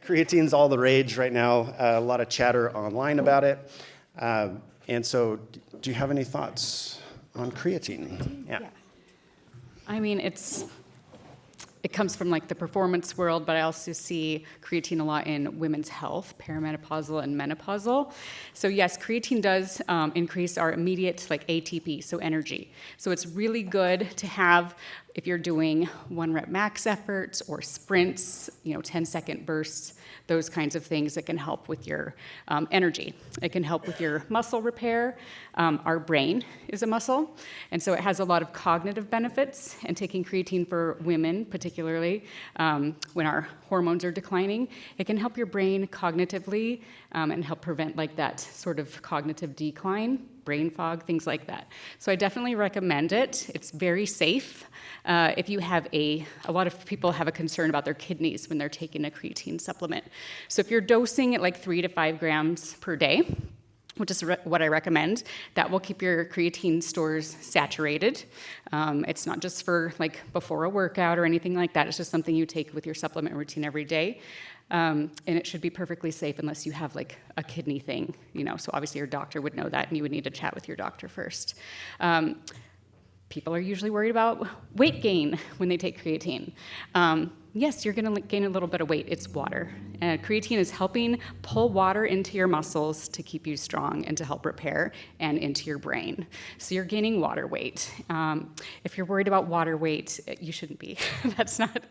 Creatine's all the rage right now. A lot of chatter online about it. And so, do you have any thoughts on creatine? Yeah. I mean, it comes from like the performance world, but I also see creatine a lot in women's health, perimenopausal and menopausal. So yes, creatine does increase our immediate like ATP, so energy. So it's really good to have if you're doing 1 rep max efforts or sprints, 10-second bursts, those kinds of things that can help with your energy. It can help with your muscle repair. Our brain is a muscle, and so it has a lot of cognitive benefits, and taking creatine for women, particularly when our hormones are declining, it can help your brain cognitively and help prevent like that sort of cognitive decline, brain fog, things like that. So I definitely recommend it. It's very safe. If you have a lot of people have a concern about their kidneys when they're taking a creatine supplement. So if you're dosing at like 3 to 5 grams per day, which is what I recommend, that will keep your creatine stores saturated. It's not just for like before a workout or anything like that. It's just something you take with your supplement routine every day. And it should be perfectly safe unless you have like a kidney thing, so obviously your doctor would know that and you would need to chat with your doctor first. People are usually worried about weight gain when they take creatine. Yes, you're going to gain a little bit of weight. It's water. And creatine is helping pull water into your muscles to keep you strong and to help repair and into your brain. So you're gaining water weight. If you're worried about water weight, you shouldn't be. That's not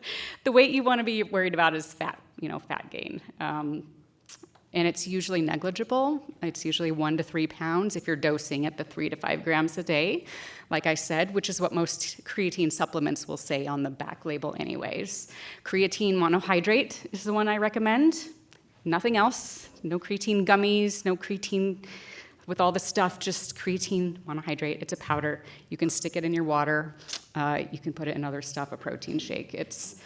the weight you want to be worried about is fat, fat gain. And it's usually negligible. It's usually 1 to 3 pounds if you're dosing at the 3 to 5 grams a day, like I said, which is what most creatine supplements will say on the back label anyways. Creatine monohydrate is the one I recommend. Nothing else. No creatine gummies, no creatine with all the stuff, just creatine monohydrate. It's a powder. You can stick it in your water. You can put it in other stuff, a protein shake. It's,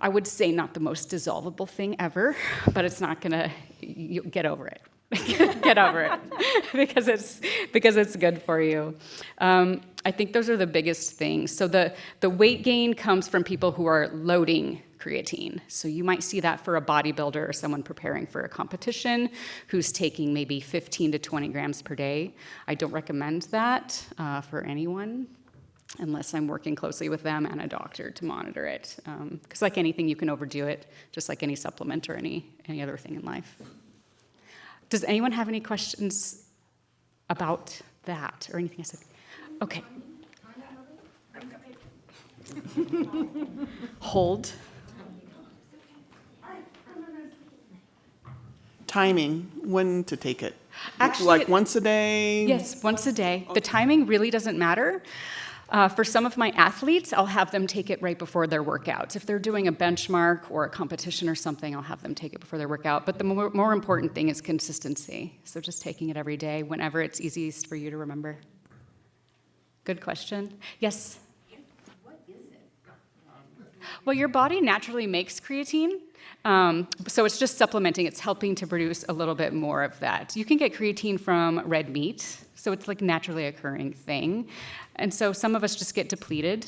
I would say, not the most dissolvable thing ever, but it's not gonna, get over it. Get over it, because it's good for you. I think those are the biggest things. So the weight gain comes from people who are loading creatine. So you might see that for a bodybuilder or someone preparing for a competition who's taking maybe 15 to 20 grams per day. I don't recommend that for anyone, unless I'm working closely with them and a doctor to monitor it. Because like anything, you can overdo it, just like any supplement or any other thing in life. Does anyone have any questions about that or anything I said? Okay. Hold. Timing, when to take it? Actually, like once a day? Yes, once a day. The timing really doesn't matter. For some of my athletes, I'll have them take it right before their workouts. If they're doing a benchmark or a competition or something, I'll have them take it before their workout. But the more important thing is consistency. So just taking it every day, whenever it's easiest for you to remember. Good question. Yes? What is it? Well, your body naturally makes creatine. So it's just supplementing. It's helping to produce a little bit more of that. You can get creatine from red meat, so it's like a naturally occurring thing. And so some of us just get depleted,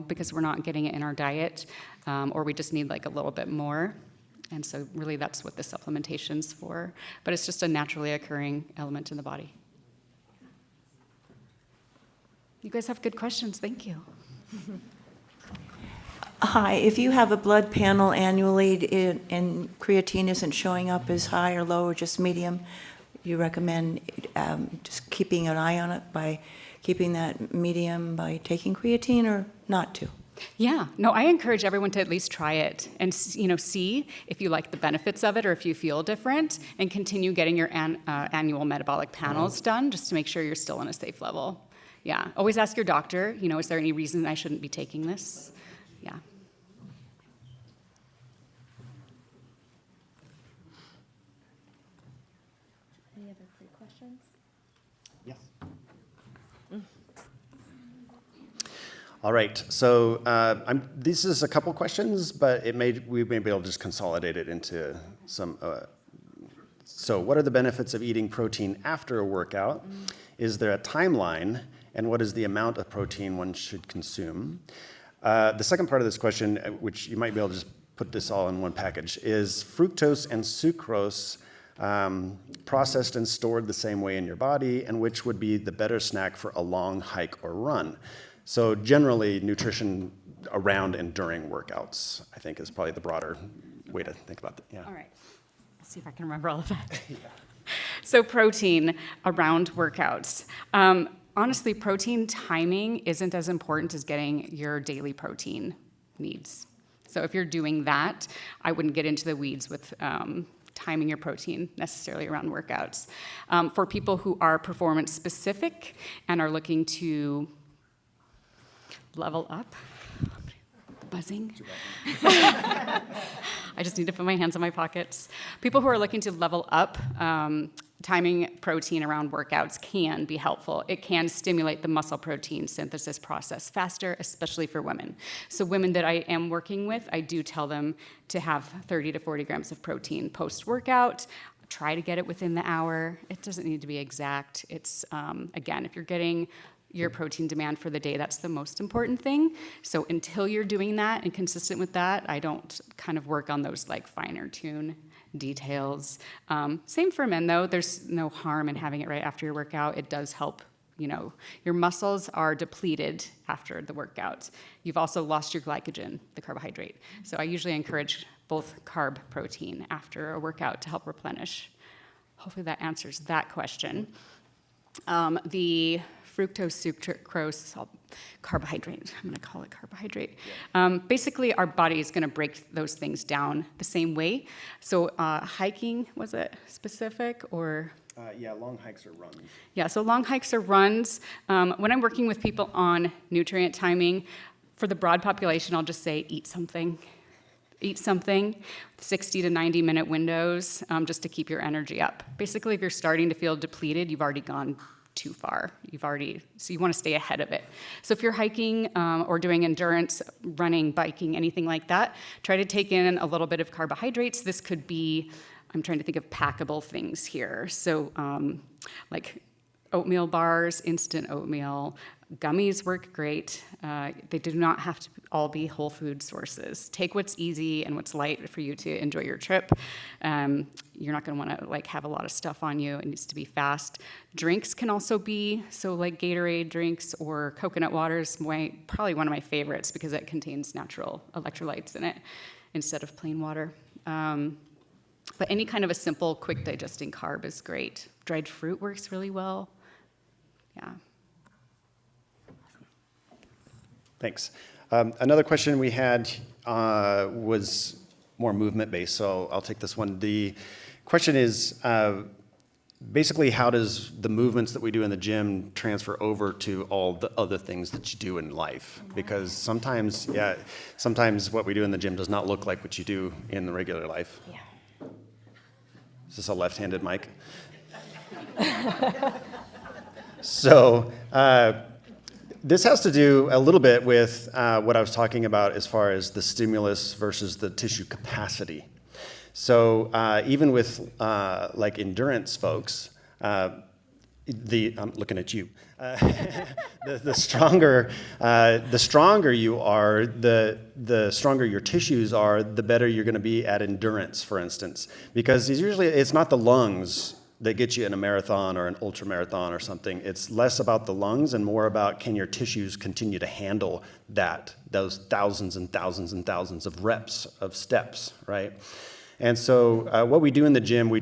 because we're not getting it in our diet, or we just need like a little bit more. And so really that's what the supplementation's for. But it's just a naturally occurring element in the body. You guys have good questions. Thank you. Hi, if you have a blood panel annually and creatine isn't showing up as high or low or just medium, you recommend just keeping an eye on it by keeping that medium by taking creatine or not to? Yeah, no, I encourage everyone to at least try it and see if you like the benefits of it or if you feel different, and continue getting your annual metabolic panels done just to make sure you're still on a safe level. Yeah, always ask your doctor, is there any reason I shouldn't be taking this? Yeah. Any other questions? Yes. All right, so this is a couple questions, but we may be able to just consolidate it into some. So what are the benefits of eating protein after a workout? Is there a timeline? And what is the amount of protein one should consume? The second part of this question, which you might be able to just put this all in one package. Is fructose and sucrose processed and stored the same way in your body, and which would be the better snack for a long hike or run? So generally, nutrition around and during workouts, I think, is probably the broader way to think about that. Yeah. All right. Let's see if I can remember all of that. So protein around workouts. Honestly, protein timing isn't as important as getting your daily protein needs. So if you're doing that, I wouldn't get into the weeds with timing your protein necessarily around workouts. For people who are performance specific and are looking to level up, buzzing. I just need to put my hands in my pockets. People who are looking to level up, timing protein around workouts can be helpful. It can stimulate the muscle protein synthesis process faster, especially for women. So women that I am working with, I do tell them to have 30 to 40 grams of protein post-workout. Try to get it within the hour. It doesn't need to be exact. It's, again, if you're getting your protein demand for the day, that's the most important thing. So until you're doing that and consistent with that, I don't kind of work on those like finer tune details. Same for men though, there's no harm in having it right after your workout. It does help, you know, your muscles are depleted after the workout. You've also lost your glycogen, the carbohydrate. So I usually encourage both carb protein after a workout to help replenish. Hopefully that answers that question. The fructose, sucrose, carbohydrate. I'm going to call it carbohydrate. Basically, our body is going to break those things down the same way. So hiking, was it specific or? Yeah, long hikes or runs. Yeah, so long hikes or runs. When I'm working with people on nutrient timing, for the broad population, I'll just say eat something. Eat something, 60 to 90 minute windows, just to keep your energy up. Basically, if you're starting to feel depleted, you've already gone too far. So you want to stay ahead of it. So if you're hiking or doing endurance, running, biking, anything like that, try to take in a little bit of carbohydrates. This could be, I'm trying to think of packable things here. So like oatmeal bars, instant oatmeal, gummies work great. They do not have to all be whole food sources. Take what's easy and what's light for you to enjoy your trip. You're not going to want to like have a lot of stuff on you. It needs to be fast. Drinks can also be, so like Gatorade drinks or coconut water is probably one of my favorites because it contains natural electrolytes in it instead of plain water. But any kind of a simple, quick digesting carb is great. Dried fruit works really well. Yeah. Thanks. Another question we had was more movement-based, so I'll take this one. The question is, basically, how does the movements that we do in the gym transfer over to all the other things that you do in life? Because sometimes what we do in the gym does not look like what you do in the regular life. Yeah. Is this a left-handed mic? So, this has to do a little bit with what I was talking about as far as the stimulus versus the tissue capacity. So even with like endurance folks, I'm looking at you. The stronger you are, the stronger your tissues are, the better you're going to be at endurance, for instance. Because it's not the lungs that get you in a marathon or an ultra marathon or something. It's less about the lungs and more about can your tissues continue to handle those thousands and thousands and thousands of reps of steps, right? And so what we do in the gym, we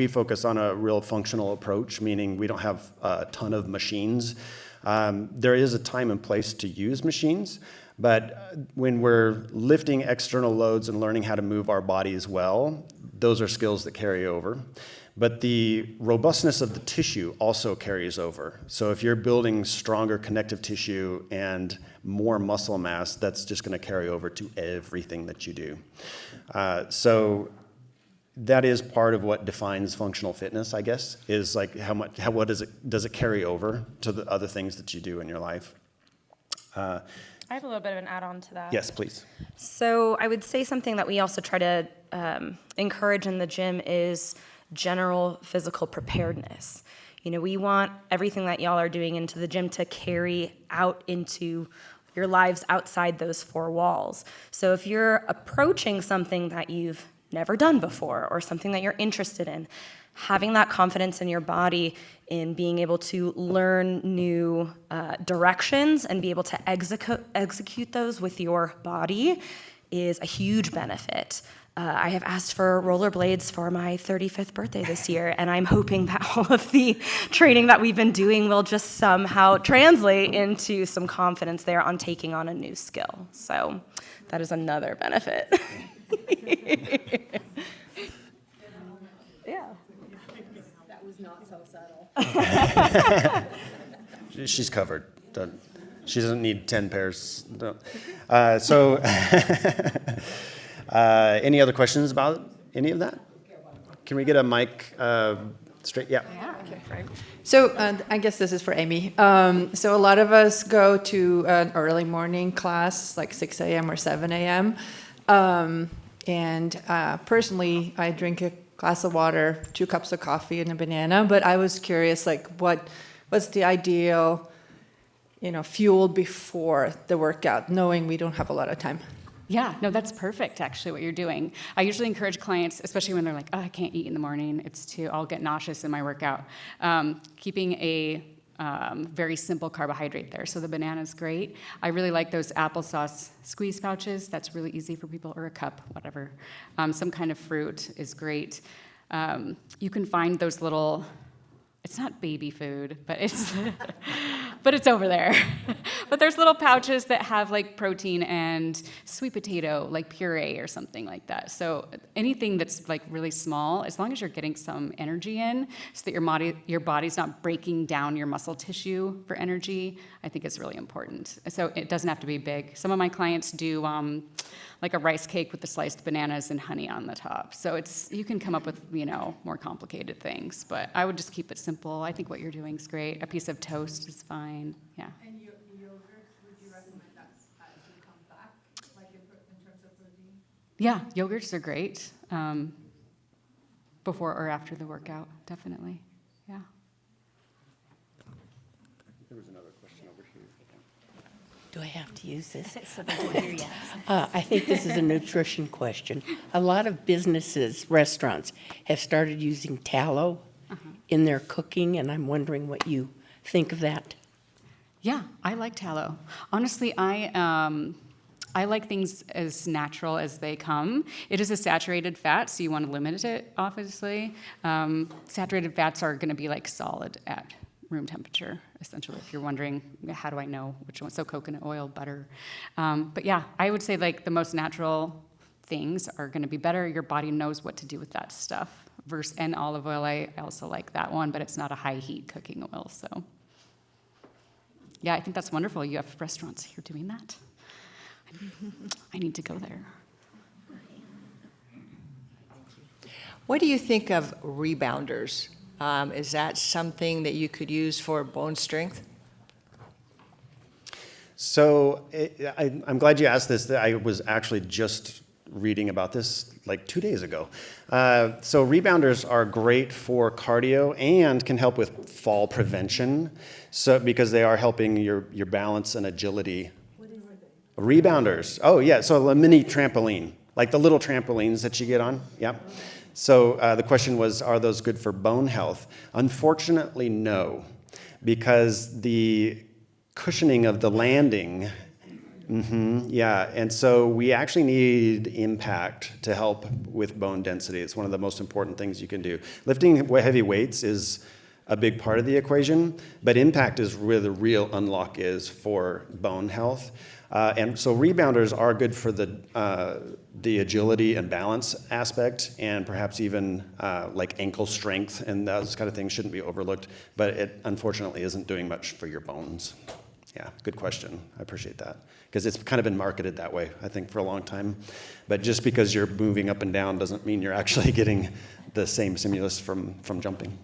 focus on a real functional approach, meaning we don't have a ton of machines. There is a time and place to use machines, but when we're lifting external loads and learning how to move our bodies well, those are skills that carry over. But the robustness of the tissue also carries over. So if you're building stronger connective tissue and more muscle mass, that's just going to carry over to everything that you do. So that is part of what defines functional fitness, I guess, is like what does it carry over to the other things that you do in your life? I have a little bit of an add-on to that. Yes, please. So I would say something that we also try to encourage in the gym is general physical preparedness. You know, we want everything that y'all are doing into the gym to carry out into your lives outside those four walls. So if you're approaching something that you've never done before or something that you're interested in, having that confidence in your body in being able to learn new directions and be able to execute those with your body is a huge benefit. I have asked for rollerblades for my 35th birthday this year, and I'm hoping that all of the training that we've been doing will just somehow translate into some confidence there on taking on a new skill. So that is another benefit. Yeah. That was not so subtle. She's covered. She doesn't need 10 pairs. No. Any other questions about any of that? Can we get a mic straight? Yeah. So I guess this is for Amy. So a lot of us go to an early morning class, like 6 a.m. or 7 a.m. Personally, I drink a glass of water, 2 cups of coffee, and a banana. But I was curious, like, what's the ideal, fuel before the workout, knowing we don't have a lot of time? Yeah, no, that's perfect, actually, what you're doing. I usually encourage clients, especially when they're like, oh, I can't eat in the morning. I'll get nauseous in my workout. Keeping a very simple carbohydrate there. So the banana's great. I really like those applesauce squeeze pouches. That's really easy for people, or a cup, whatever. Some kind of fruit is great. You can find those little, it's not baby food, but it's over there. But there's little pouches that have like protein and sweet potato, like puree or something like that. So anything that's like really small, as long as you're getting some energy in, so that your body's not breaking down your muscle tissue for energy, I think is really important. So it doesn't have to be big. Some of my clients do like a rice cake with the sliced bananas and honey on the top. So you can come up with, more complicated things, but I would just keep it simple. I think what you're doing is great. A piece of toast is fine, yeah. And yogurts, would you recommend that as it comes back, like in terms of protein? Yeah, yogurts are great. Before or after the workout, definitely, yeah. There was another question over here. Do I have to use this? So they can hear you. I think this is a nutrition question. A lot of businesses, restaurants, have started using tallow in their cooking, and I'm wondering what you think of that. Yeah, I like tallow. Honestly, I like things as natural as they come. It is a saturated fat, so you want to limit it, obviously. Saturated fats are going to be like solid at room temperature, essentially, if you're wondering, how do I know which one? So coconut oil, butter. But yeah, I would say like the most natural things are going to be better. Your body knows what to do with that stuff. And olive oil, I also like that one, but it's not a high heat cooking oil, so. Yeah, I think that's wonderful. You have restaurants here doing that. I need to go there. What do you think of rebounders? Is that something that you could use for bone strength? So I'm glad you asked this. I was actually just reading about this like 2 days ago. So rebounders are great for cardio and can help with fall prevention. So because they are helping your balance and agility. What are they? Rebounders. Oh yeah, so a mini trampoline, like the little trampolines that you get on. Yep. So the question was, are those good for bone health? Unfortunately, no, because the cushioning of the landing, and so we actually need impact to help with bone density. It's one of the most important things you can do. Lifting heavy weights is a big part of the equation, but impact is where the real unlock is for bone health. And so rebounders are good for the agility and balance aspect, and perhaps even like ankle strength, and those kind of things shouldn't be overlooked, but it unfortunately isn't doing much for your bones. Yeah, good question. I appreciate that, because it's kind of been marketed that way, I think, for a long time. But just because you're moving up and down doesn't mean you're actually getting the same stimulus from jumping.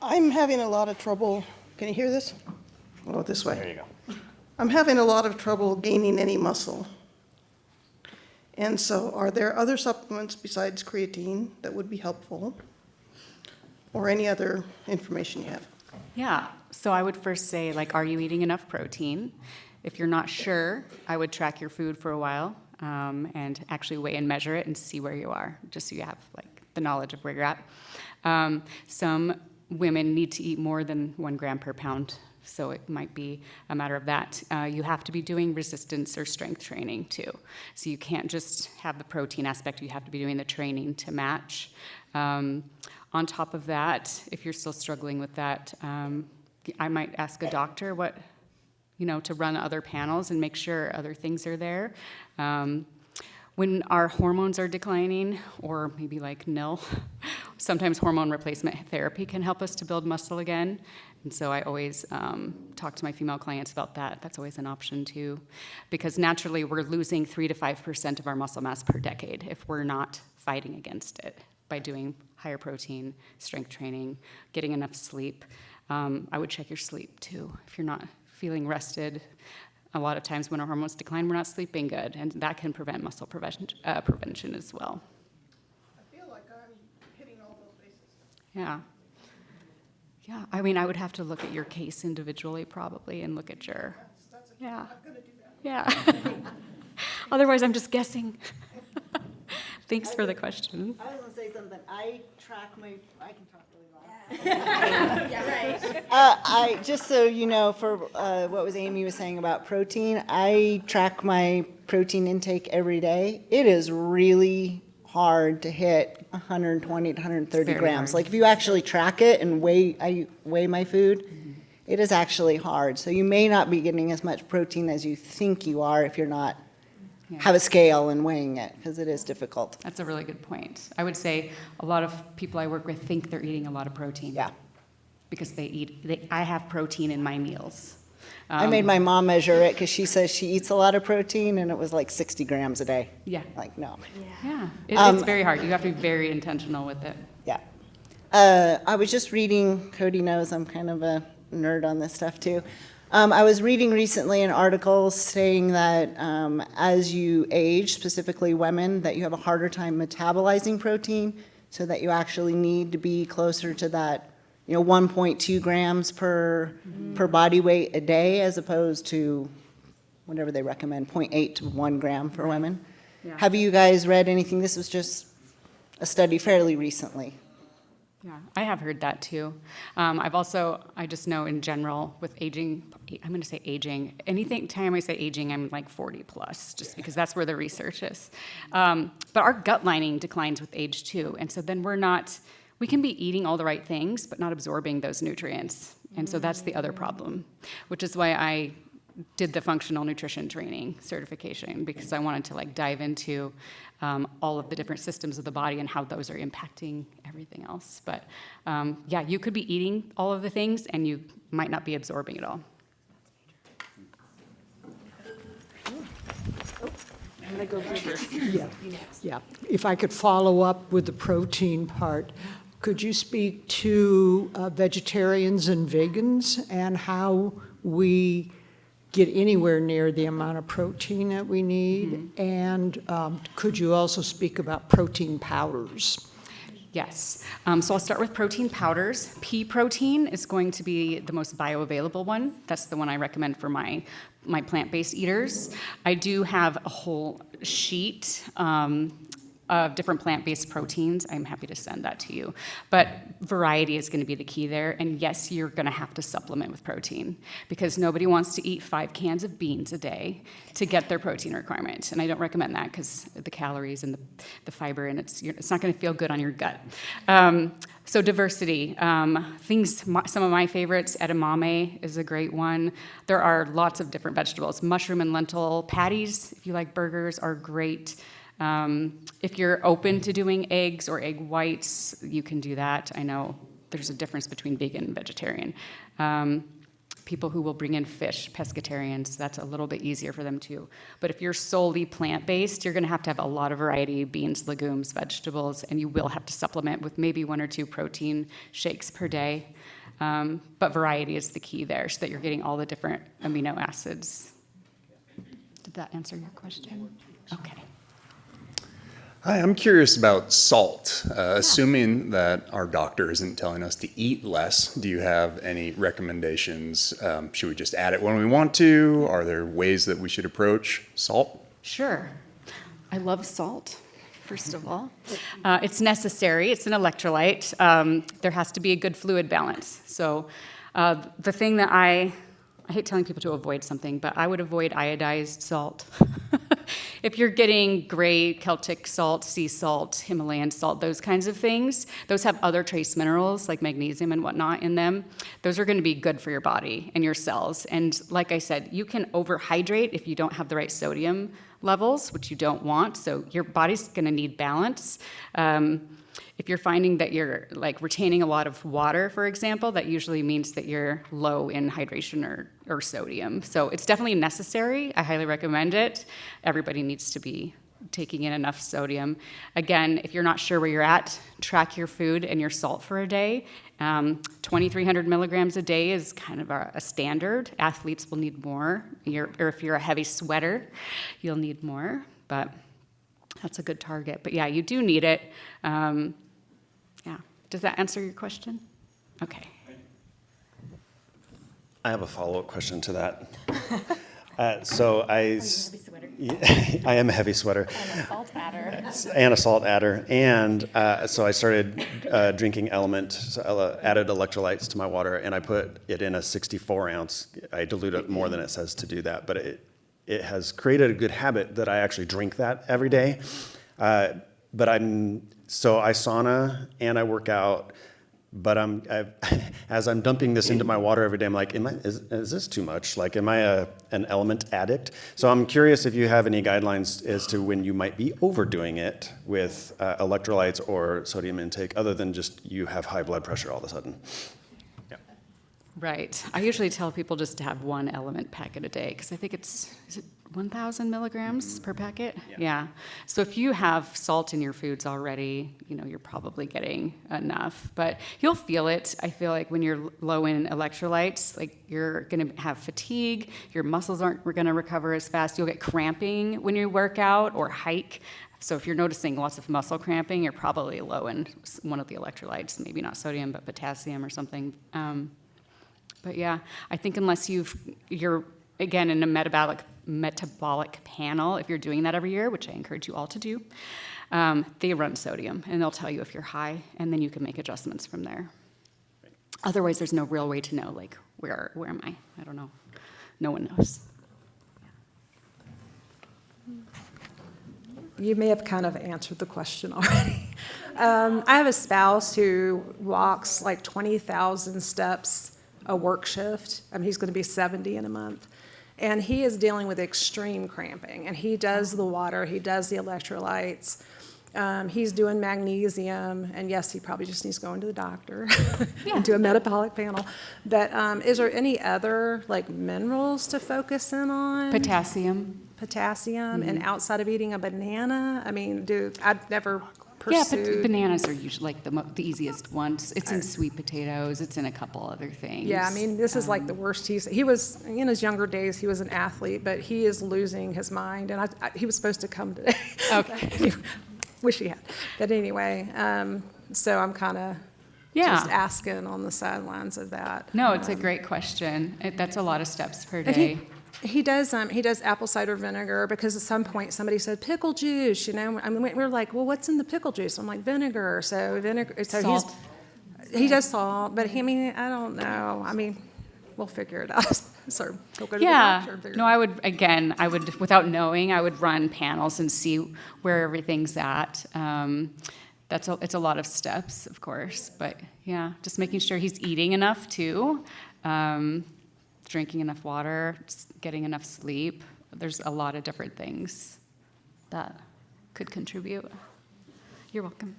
I'm having a lot of trouble. Can you hear this? Oh, this way. There you go. I'm having a lot of trouble gaining any muscle. And so are there other supplements besides creatine that would be helpful? Or any other information you have? Yeah, So I would first say, like, are you eating enough protein? If you're not sure, I would track your food for a while and actually weigh and measure it and see where you are, just so you have like the knowledge of where you're at. Some women need to eat more than 1 gram per pound, so it might be a matter of that. You have to be doing resistance or strength training too. So you can't just have the protein aspect, you have to be doing the training to match. On top of that, if you're still struggling with that, I might ask a doctor to run other panels and make sure other things are there. When our hormones are declining, or maybe like nil, sometimes hormone replacement therapy can help us to build muscle again. And so I always talk to my female clients about that. That's always an option too, because naturally we're losing 3 to 5% of our muscle mass per decade if we're not fighting against it by doing higher protein, strength training, getting enough sleep. I would check your sleep too. If you're not feeling rested, a lot of times when our hormones decline, we're not sleeping good, and that can prevent muscle prevention as well. I feel like I'm hitting all those bases. Yeah. Yeah, I mean, I would have to look at your case individually probably and look at your, yeah. I'm gonna do that. Yeah. Otherwise, I'm just guessing. Thanks for the question. I was gonna say something. I can talk really loud. Yeah, right. Just so you know, for what was Amy was saying about protein, I track my protein intake every day. It is really hard to hit 120 to 130 Very grams. hard. Like if you actually track it and I weigh my food, it is actually hard. So you may not be getting as much protein as you think you are if you're not have a scale and weighing it, because it is difficult. That's a really good point. I would say a lot of people I work with think they're eating a lot of protein. Yeah. Because I have protein in my meals. I made my mom measure it because she says she eats a lot of protein, and it was like 60 grams a day. Yeah. Like, no. Yeah, it's very hard. You have to be very intentional with it. Yeah. I was just reading, Cody knows I'm kind of a nerd on this stuff too. I was reading recently an article saying that as you age, specifically women, that you have a harder time metabolizing protein, so that you actually need to be closer to that 1.2 grams per body weight a day, as opposed to whatever they recommend, 0.8 to 1 gram for women. Yeah. Have you guys read anything? This was just a study fairly recently. Yeah, I have heard that too. I just know in general with aging, I'm going to say aging, time I say aging, I'm like 40 plus, just because that's where the research is. But our gut lining declines with age too. And so then we can be eating all the right things, but not absorbing those nutrients. And so that's the other problem, which is why I did the functional nutrition training certification, because I wanted to dive into all of the different systems of the body and how those are impacting everything else. But you could be eating all of the things and you might not be absorbing it all. Yeah. If I could follow up with the protein part, could you speak to vegetarians and vegans and how we get anywhere near the amount of protein that we need? And could you also speak about protein powders? Yes. So I'll start with protein powders. Pea protein is going to be the most bioavailable one. That's the one I recommend for my plant-based eaters. I do have a whole sheet of different plant-based proteins. I'm happy to send that to you. But variety is going to be the key there. And yes, you're going to have to supplement with protein, because nobody wants to eat 5 cans of beans a day to get their protein requirement. And I don't recommend that because the calories and the fiber, and it's not going to feel good on your gut. So diversity. Some of my favorites, edamame is a great one. There are lots of different vegetables. Mushroom and lentil patties, if you like burgers, are great. If you're open to doing eggs or egg whites, you can do that. I know there's a difference between vegan and vegetarian. People who will bring in fish, pescatarians, that's a little bit easier for them too. But if you're solely plant-based, you're going to have a lot of variety: beans, legumes, vegetables, and you will have to supplement with maybe 1 or 2 protein shakes per day. But variety is the key there, so that you're getting all the different amino acids. Did that answer your question? Okay. Hi, I'm curious about salt. Assuming that our doctor isn't telling us to eat less, do you have any recommendations? Should we just add it when we want to? Are there ways that we should approach salt? Sure. I love salt, first of all. It's necessary. It's an electrolyte. There has to be a good fluid balance. So the thing that I hate telling people to avoid something, but I would avoid iodized salt. If you're getting gray Celtic salt, sea salt, Himalayan salt, those kinds of things, those have other trace minerals like magnesium and whatnot in them. Those are going to be good for your body and your cells. And like I said, you can overhydrate if you don't have the right sodium levels, which you don't want. So your body's going to need balance. If you're finding that you're like retaining a lot of water, for example, that usually means that you're low in hydration or sodium. So it's definitely necessary. I highly recommend it. Everybody needs to be taking in enough sodium. Again, if you're not sure where you're at, track your food and your salt for a day. 2,300 milligrams a day is kind of a standard. Athletes will need more. Or if you're a heavy sweater, you'll need more. But that's a good target. But yeah, you do need it. Yeah. Does that answer your question? Okay. I have a follow-up question to that. I am a heavy sweater. And a salt adder. And a salt adder. And so I started drinking added electrolytes to my water, and I put it in a 64-ounce. I dilute it more than it says to do that, but it has created a good habit that I actually drink that every day. But I sauna and I work out, but as I'm dumping this into my water every day, I'm like, is this too much? Like, am I an element addict? So I'm curious if you have any guidelines as to when you might be overdoing it with electrolytes or sodium intake, other than just you have high blood pressure all of a sudden. Yeah. Right. I usually tell people just to have one element packet a day, because I think is it 1,000 milligrams per packet? Yeah. So if you have salt in your foods already, you're probably getting enough. But you'll feel it. I feel like when you're low in electrolytes, like you're going to have fatigue, your muscles aren't going to recover as fast. You'll get cramping when you work out or hike. So if you're noticing lots of muscle cramping, you're probably low in one of the electrolytes, maybe not sodium, but potassium or something. But yeah, I think unless you're again in a metabolic panel, if you're doing that every year, which I encourage you all to do, they run sodium, and they'll tell you if you're high, and then you can make adjustments from there. Otherwise, there's no real way to know, like, where am I? I don't know. No one knows. You may have kind of answered the question already. I have a spouse who walks like 20,000 steps a work shift. I mean, he's going to be 70 in a month. And he is dealing with extreme cramping. And he does the water, he does the electrolytes, he's doing magnesium. And yes, he probably just needs to go into the doctor and do a metabolic panel. But is there any other like minerals to focus in on? Potassium. And outside of eating a banana, I mean, I'd never pursued. Yeah, bananas are usually like the easiest ones. It's in sweet potatoes. It's in a couple other things. Yeah, I mean, this is like the worst. He was, in his younger days, he was an athlete, but he is losing his mind. And he was supposed to come today. Okay. Wish he had. But anyway, so I'm kind of just asking on the sidelines of that. No, it's a great question. That's a lot of steps per day. He does apple cider vinegar, because at some point somebody said pickle juice, I mean, we were like, well, what's in the pickle juice? I'm like, vinegar. So Salt. He does salt, but I don't know. I mean, we'll figure it out. So he'll go to the doctor and figure it out. I would, without knowing, I would run panels and see where everything's at. It's a lot of steps, of course, but yeah, just making sure he's eating enough too. Drinking enough water, getting enough sleep. There's a lot of different things that could contribute. You're welcome.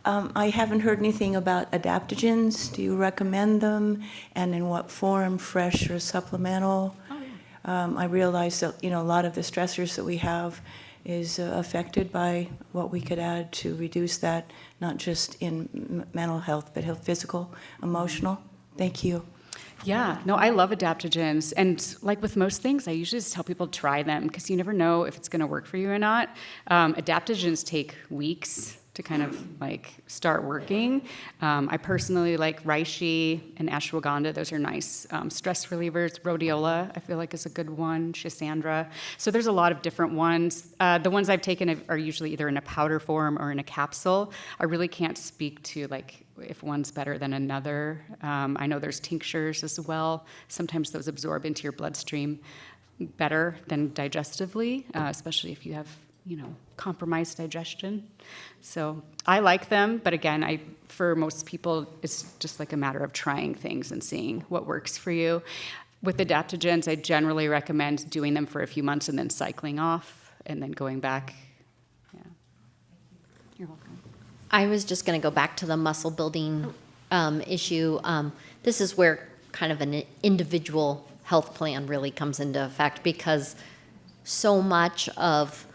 I haven't heard anything about adaptogens. Do you recommend them? And in what form, fresh or supplemental? Oh, yeah. I realize that, a lot of the stressors that we have is affected by what we could add to reduce that, not just in mental health, but physical, emotional. Thank you. Yeah, no, I love adaptogens. And like with most things, I usually just tell people to try them because you never know if it's going to work for you or not. Adaptogens take weeks to kind of like start working. I personally like reishi and ashwagandha. Those are nice stress relievers. Rhodiola, I feel like, is a good one. Schisandra. So there's a lot of different ones. The ones I've taken are usually either in a powder form or in a capsule. I really can't speak to like if one's better than another. I know there's tinctures as well. Sometimes those absorb into your bloodstream better than digestively, especially if you have compromised digestion. So I like them, but again, for most people, it's just like a matter of trying things and seeing what works for you. With adaptogens, I generally recommend doing them for a few months and then cycling off and then going back. Yeah. You're welcome. I was just going to go back to the muscle building issue. This is where kind of an individual health plan really comes into effect, because so much of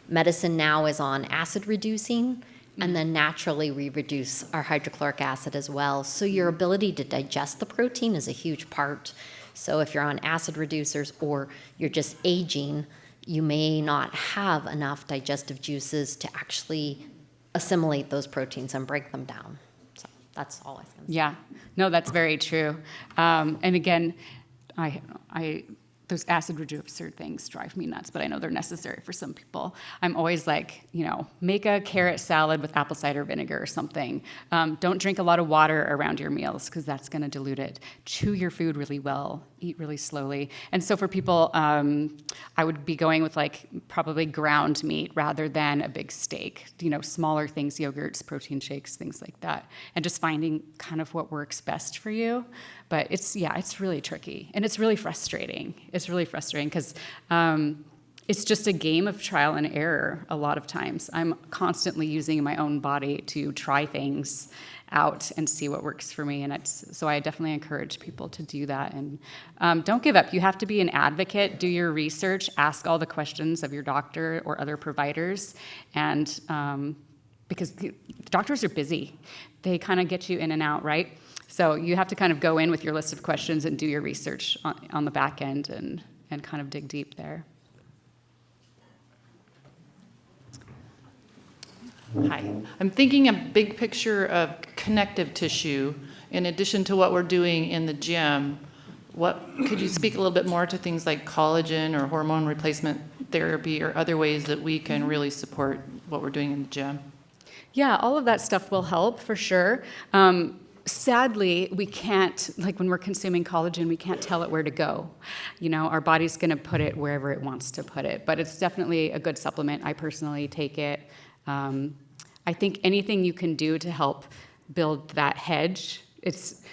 medicine now is on acid reducing, and then naturally we reduce our hydrochloric acid as well. So your ability to digest the protein is a huge part. So if you're on acid reducers or you're just aging, you may not have enough digestive juices to actually assimilate those proteins and break them down. So that's all I was going to say. Yeah, no, that's very true. And again, those acid reducer things drive me nuts, but I know they're necessary for some people. I'm always like, make a carrot salad with apple cider vinegar or something. Don't drink a lot of water around your meals because that's going to dilute it. Chew your food really well. Eat really slowly. And so for people, I would be going with like probably ground meat rather than a big steak. Smaller things, yogurts, protein shakes, things like that. And just finding kind of what works best for you. But it's really tricky, and it's really frustrating. It's really frustrating because it's just a game of trial and error a lot of times. I'm constantly using my own body to try things out and see what works for me, and so I definitely encourage people to do that. And don't give up. You have to be an advocate. Do your research. Ask all the questions of your doctor or other providers, and because the doctors are busy. They kind of get you in and out, right? So you have to kind of go in with your list of questions and do your research on the back end and kind of dig deep there. Hi. I'm thinking a big picture of connective tissue. In addition to what we're doing in the gym, could you speak a little bit more to things like collagen or hormone replacement therapy or other ways that we can really support what we're doing in the gym? Yeah, all of that stuff will help for sure. Sadly, we can't, like when we're consuming collagen, we can't tell it where to go. Our body's going to put it wherever it wants to put it, but it's definitely a good supplement. I personally take it. I think anything you can do to help build that hedge, it's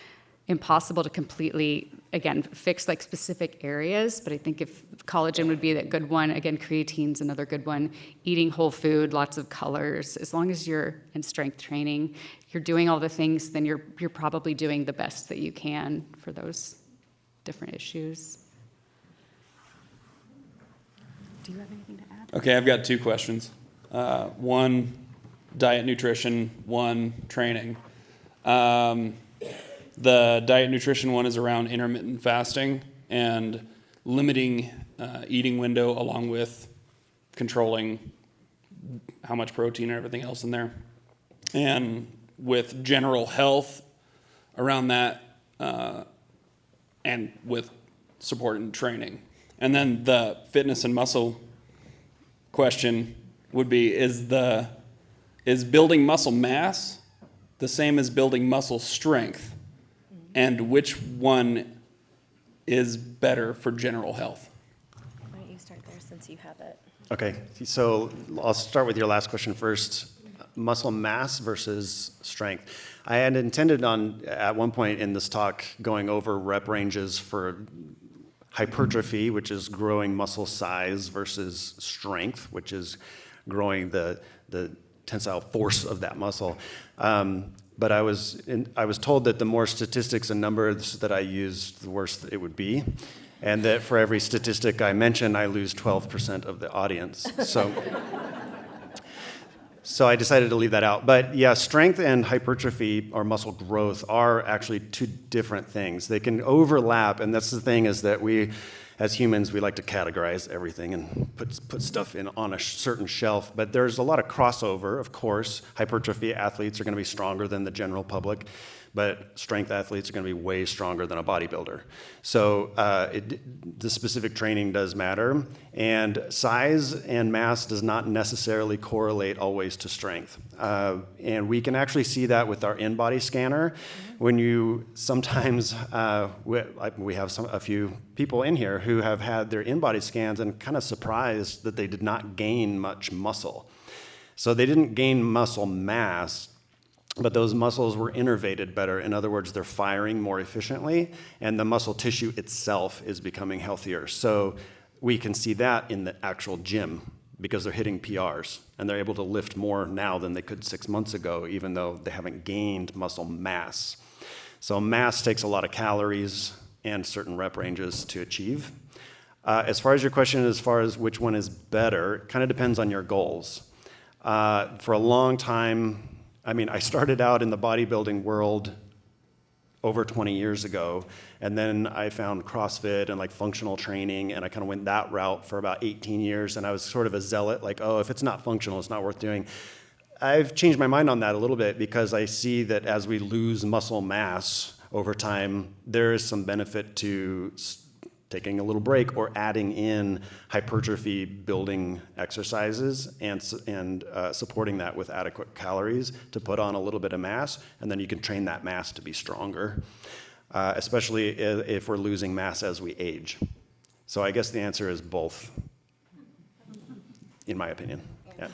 impossible to completely, again, fix like specific areas, but I think if collagen would be that good one, again, creatine's another good one, eating whole food, lots of colors, as long as you're in strength training, you're doing all the things, then you're probably doing the best that you can for those different issues. Do you have anything to add? Okay, I've got 2 questions. One, diet nutrition, one, training. The diet nutrition one is around intermittent fasting and limiting eating window along with controlling how much protein and everything else in there. And with general health around that and with support and training. And then the fitness and muscle question would be, is building muscle mass the same as building muscle strength? And which one is better for general health? Why don't you start there since you have it? Okay, so I'll start with your last question first. Muscle mass versus strength. I had intended on, at one point in this talk, going over rep ranges for hypertrophy, which is growing muscle size, versus strength, which is growing the tensile force of that muscle. But I was told that the more statistics and numbers that I used, the worse it would be, and that for every statistic I mention, I lose 12% of the audience. So I decided to leave that out. But yeah, strength and hypertrophy or muscle growth are actually two different things. They can overlap, and that's the thing is that we, as humans, we like to categorize everything and put stuff on a certain shelf. But there's a lot of crossover, of course. Hypertrophy athletes are going to be stronger than the general public, but strength athletes are going to be way stronger than a bodybuilder. So the specific training does matter, and size and mass does not necessarily correlate always to strength. And we can actually see that with our in-body scanner. When you sometimes, we have a few people in here who have had their in-body scans and kind of surprised that they did not gain much muscle. So they didn't gain muscle mass, but those muscles were innervated better. In other words, they're firing more efficiently, and the muscle tissue itself is becoming healthier. So we can see that in the actual gym because they're hitting PRs, and they're able to lift more now than they could 6 months ago, even though they haven't gained muscle mass. So mass takes a lot of calories and certain rep ranges to achieve. As far as your question, as far as which one is better, it kind of depends on your goals. For a long time, I started out in the bodybuilding world over 20 years ago, and then I found CrossFit and like functional training, and I kind of went that route for about 18 years, and I was sort of a zealot, like, oh, if it's not functional, it's not worth doing. I've changed my mind on that a little bit because I see that as we lose muscle mass over time, there is some benefit to taking a little break or adding in hypertrophy building exercises and supporting that with adequate calories to put on a little bit of mass, and then you can train that mass to be stronger, especially if we're losing mass as we age. So I guess the answer is both, in my opinion. Yeah.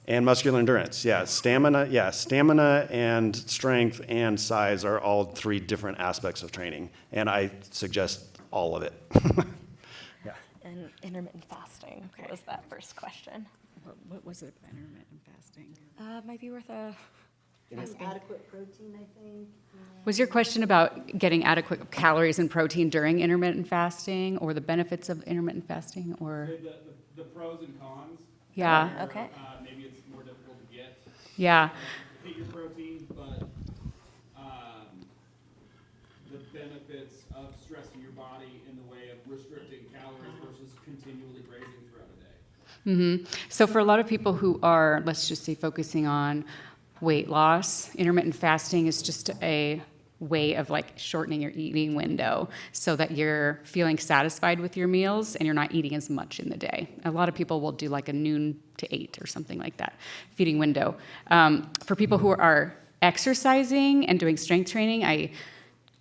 And muscular endurance, yeah. Stamina and strength and size are all three different aspects of training, and I suggest all of it. Yeah. And intermittent fasting was that first question. What was it about intermittent fasting? Might be worth a... Adequate protein, I think. Was your question about getting adequate calories and protein during intermittent fasting, or the benefits of intermittent fasting, or? The pros and cons. Yeah. Okay. Maybe it's more difficult to get. Yeah. Hit your protein, but the benefits of stressing your body in the way of restricting calories versus continually grazing throughout a day. Mm-hmm. So for a lot of people who are, let's just say, focusing on weight loss, intermittent fasting is just a way of like shortening your eating window so that you're feeling satisfied with your meals and you're not eating as much in the day. A lot of people will do like a noon to 8 or something like that feeding window. For people who are exercising and doing strength training, I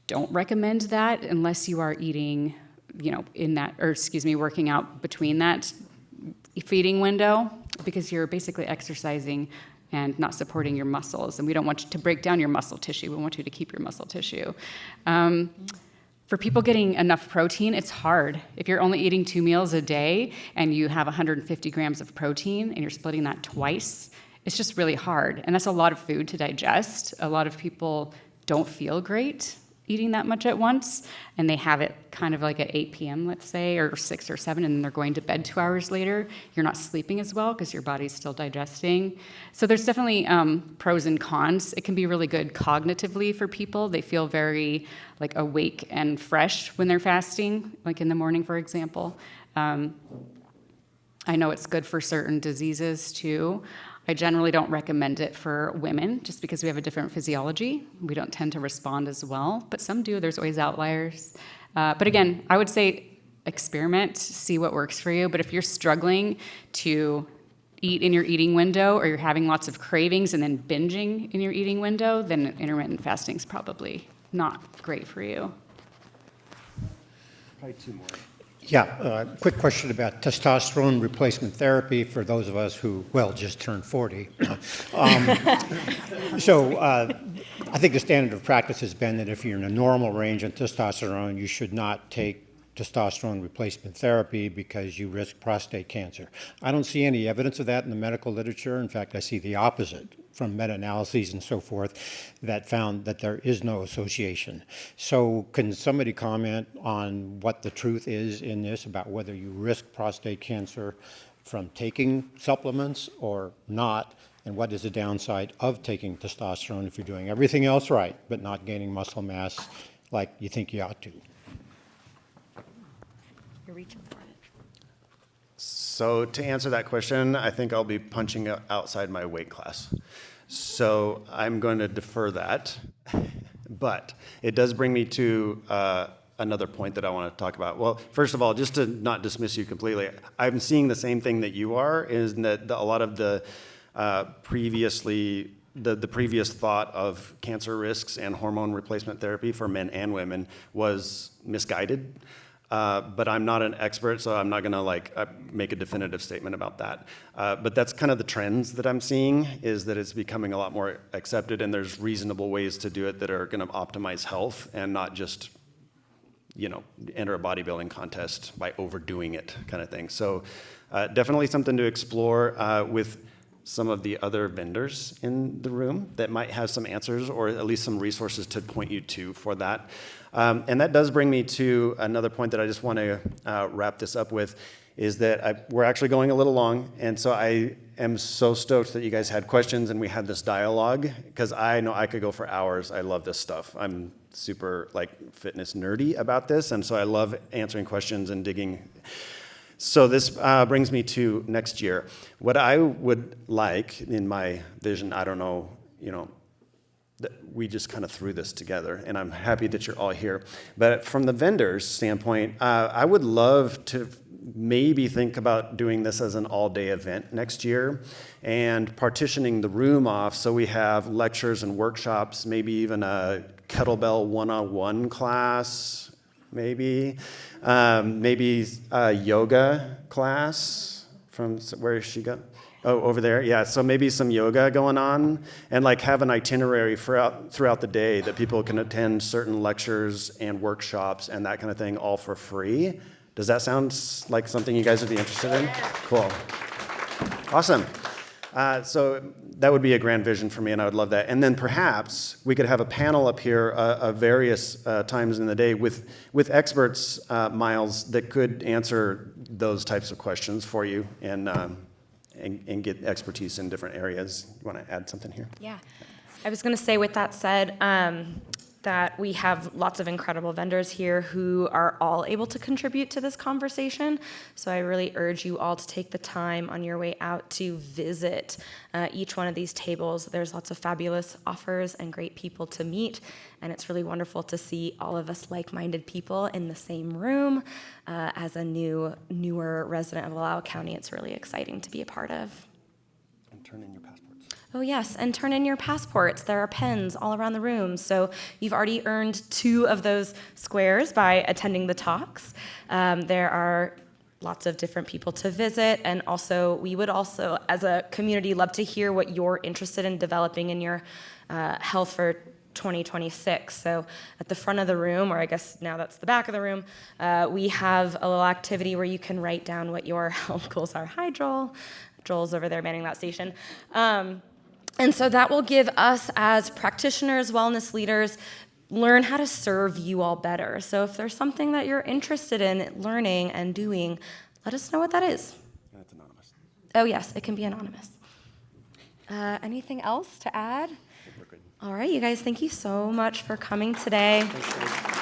don't recommend that unless you are eating, working out between that feeding window, because you're basically exercising and not supporting your muscles. And we don't want you to break down your muscle tissue. We want you to keep your muscle tissue. For people getting enough protein, it's hard. If you're only eating 2 meals a day and you have 150 grams of protein and you're splitting that twice, it's just really hard. And that's a lot of food to digest. A lot of people don't feel great eating that much at once, and they have it kind of like at 8 p.m., let's say, or 6 or 7, and then they're going to bed 2 hours later. You're not sleeping as well because your body's still digesting. So there's definitely pros and cons. It can be really good cognitively for people. They feel very like awake and fresh when they're fasting, like in the morning, for example. I know it's good for certain diseases too. I generally don't recommend it for women just because we have a different physiology. We don't tend to respond as well, but some do. There's always outliers. But again, I would say experiment, see what works for you. But if you're struggling to eat in your eating window, or you're having lots of cravings and then binging in your eating window, then intermittent fasting is probably not great for you. Probably 2 more. Yeah, quick question about testosterone replacement therapy for those of us who, just turned 40. I think the standard of practice has been that if you're in a normal range on testosterone, you should not take testosterone replacement therapy because you risk prostate cancer. I don't see any evidence of that in the medical literature. In fact, I see the opposite from meta-analyses and so forth that found that there is no association. So can somebody comment on what the truth is in this about whether you risk prostate cancer from taking supplements or not, and what is the downside of taking testosterone if you're doing everything else right, but not gaining muscle mass like you think you ought to. You're reaching for it. So to answer that question, I think I'll be punching outside my weight class. So I'm going to defer that. But it does bring me to another point that I want to talk about. Well, first of all, just to not dismiss you completely, I'm seeing the same thing that you are, is that a lot of the previous thought of cancer risks and hormone replacement therapy for men and women was misguided. But I'm not an expert, so I'm not going to make a definitive statement about that. But that's kind of the trends that I'm seeing, is that it's becoming a lot more accepted, and there's reasonable ways to do it that are going to optimize health and not just, enter a bodybuilding contest by overdoing it kind of thing. So definitely something to explore with some of the other vendors in the room that might have some answers or at least some resources to point you to for that. And that does bring me to another point that I just want to wrap this up with, is that we're actually going a little long, and so I am so stoked that you guys had questions and we had this dialogue, because I know I could go for hours. I love this stuff. I'm super fitness nerdy about this, and so I love answering questions and digging. So this brings me to next year. What I would like in my vision, I don't know, we just kind of threw this together, and I'm happy that you're all here. But from the vendors' standpoint, I would love to maybe think about doing this as an all-day event next year and partitioning the room off so we have lectures and workshops, maybe even a kettlebell one-on-one class, maybe a yoga class from where is she go? Oh, over there, yeah. So maybe some yoga going on, and have an itinerary throughout the day that people can attend certain lectures and workshops and that kind of thing, all for free. Does that sound like something you guys would be interested in? Cool. Awesome. So that would be a grand vision for me, and I would love that. And then perhaps we could have a panel up here of various times in the day with experts, Miles, that could answer those types of questions for you and get expertise in different areas. You want to add something here? Yeah. I was going to say, with that said, that we have lots of incredible vendors here who are all able to contribute to this conversation. So I really urge you all to take the time on your way out to visit each one of these tables. There's lots of fabulous offers and great people to meet, and it's really wonderful to see all of us like-minded people in the same room. As a newer resident of Wallowa County, it's really exciting to be a part of. And turn in your passports. Oh yes, and turn in your passports. There are pens all around the room. So you've already earned 2 of those squares by attending the talks. There are lots of different people to visit, and also we would also, as a community, love to hear what you're interested in developing in your health for 2026. So at the front of the room, or I guess now that's the back of the room, we have a little activity where you can write down what your health goals are. Hi, Joel. Joel's over there manning that station. And so that will give us, as practitioners, wellness leaders, learn how to serve you all better. So if there's something that you're interested in learning and doing, let us know what that is. And it's anonymous. Oh yes, it can be anonymous. Anything else to add? All right, you guys, thank you so much for coming today. Thanks,